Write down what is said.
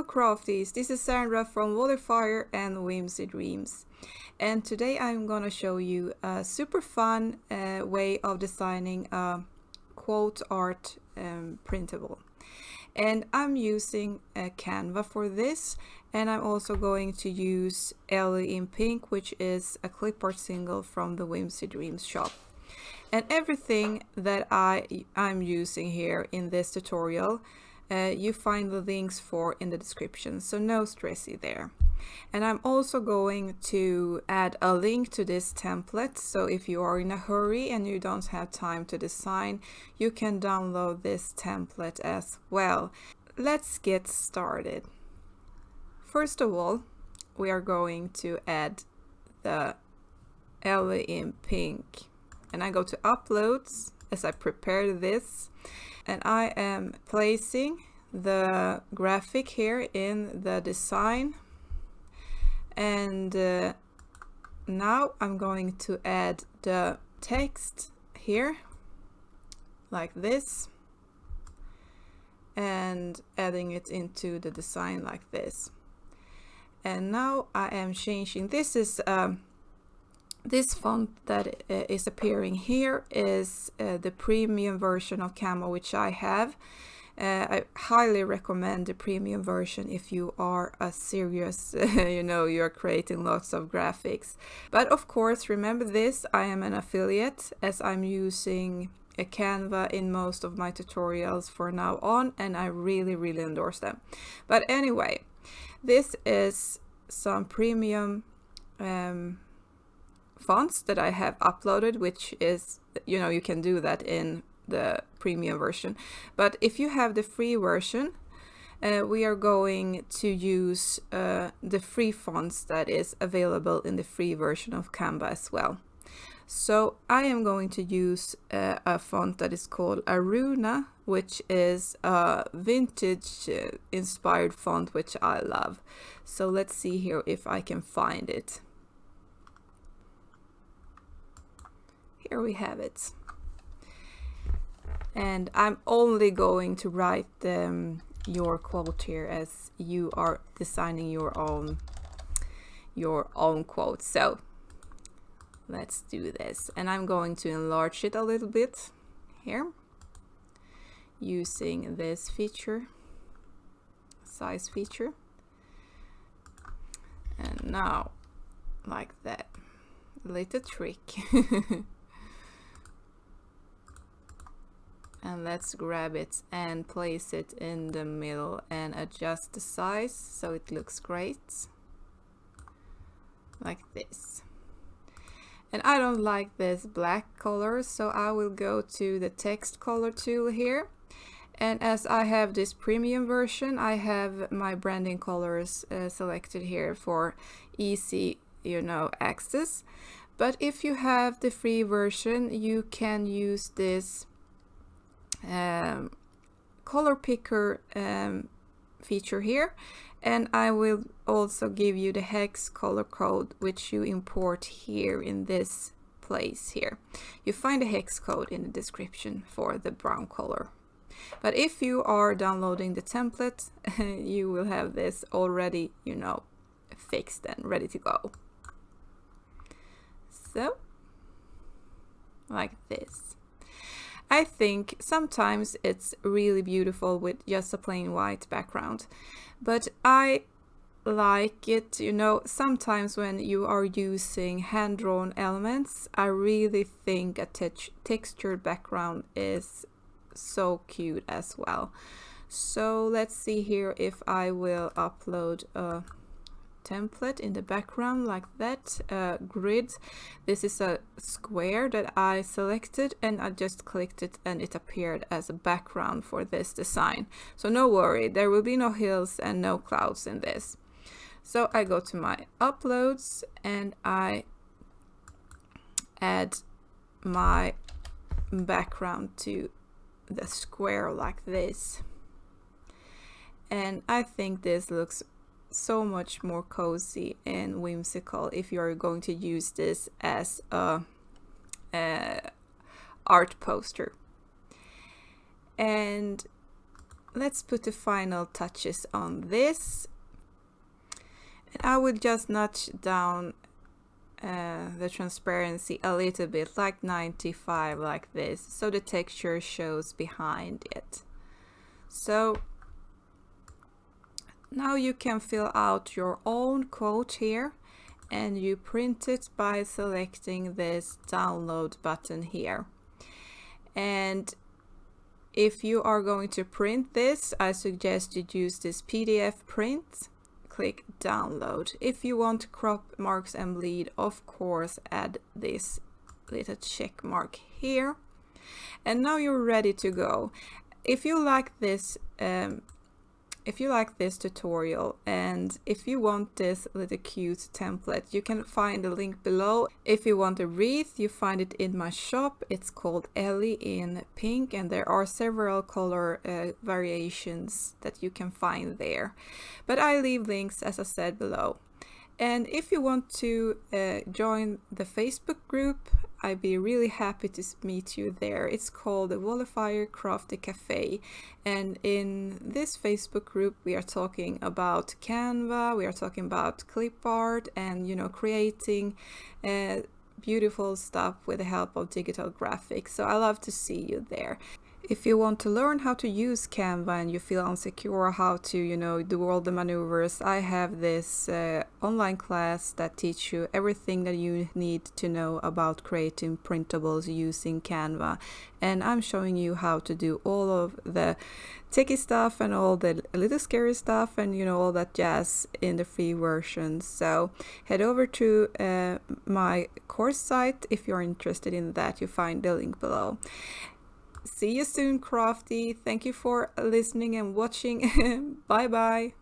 crafties, this is Sandra from Wallifyer and Whimsy Dreams, and today I'm gonna show you a super fun way of designing a quote art printable. And I'm using Canva for this, and I'm also going to use Elly in pink, which is a clipart single from the Whimsy Dreams shop. And everything that I'm using here in this tutorial, you find the links for in the description, so no stressy there. And I'm also going to add a link to this template, so if you are in a hurry and you don't have time to design, you can download this template as well. Let's get started. First of all, we are going to add the Elly in pink, and I go to uploads as I prepare this, and I am placing the graphic here in the design, and now I'm going to add the text here like this and adding it into the design like this. And now I am changing, this is this font that is appearing here is the premium version of Canva, which I have. I highly recommend the premium version if you are a serious, you're creating lots of graphics. But of course, remember this, I am an affiliate as I'm using a Canva in most of my tutorials for now on, and I really endorse them. But anyway, this is some premium fonts that I have uploaded, which is, you can do that in the premium version. But if you have the free version, we are going to use the free fonts that is available in the free version of Canva as well. So I am going to use a font that is called Aruna, which is a vintage inspired font, which I love. So let's see here if I can find it. Here we have it. And I'm only going to write your quote here as you are designing your own quote. So let's do this, and I'm going to enlarge it a little bit here using this feature, size feature, and now like that, little trick. And let's grab it and place it in the middle and adjust the size so it looks great like this. And I don't like this black color, so I will go to the text color tool here, and as I have this premium version, I have my branding colors selected here for easy access. But if you have the free version, you can use this color picker feature here, and I will also give you the hex color code, which you import here in this place here. You find the hex code in the description for the brown color. But if you are downloading the template, you will have this already fixed and ready to go. So like this. I think sometimes it's really beautiful with just a plain white background, but I like it, sometimes when you are using hand-drawn elements, I really think a textured background is so cute as well. So let's see here if I will upload a template in the background like that, grid. This is a square that I selected, and I just clicked it and it appeared as a background for this design. So no worry, there will be no hills and no clouds in this. So I go to my uploads and I add my background to the square like this, and I think this looks so much more cozy and whimsical if you're going to use this as a art poster. And let's put the final touches on this. And I will just notch down the transparency a little bit, like 95, like this, so the texture shows behind it. So now you can fill out your own quote here, and you print it by selecting this download button here. And if you are going to print this, I suggest you use this PDF print. Click download. If you want crop marks and bleed, of course add this little check mark here. And now you're ready to go. If you like this tutorial, and if you want this little cute template, you can find the link below. If you want a wreath, you find it in my shop. It's called Elly in pink, and there are several color variations that you can find there. But I leave links, as I said, below. And if you want to join the Facebook group, I'd be really happy to meet you there. It's called the Wallifyer Crafty Cafe. And in this Facebook group, we are talking about Canva, we are talking about clip art, and, you know, creating beautiful stuff with the help of digital graphics. So I love to see you there. If you want to learn how to use Canva and you feel insecure how to, you know, do all the maneuvers, I have this online class that teaches you everything that you need to know about creating printables using Canva. And I'm showing you how to do all of the techie stuff and all the little scary stuff and, you know, all that jazz in the free version. So head over to my course site if you're interested in that. You find the link below. See you soon, Crafty. Thank you for listening and watching. Bye bye.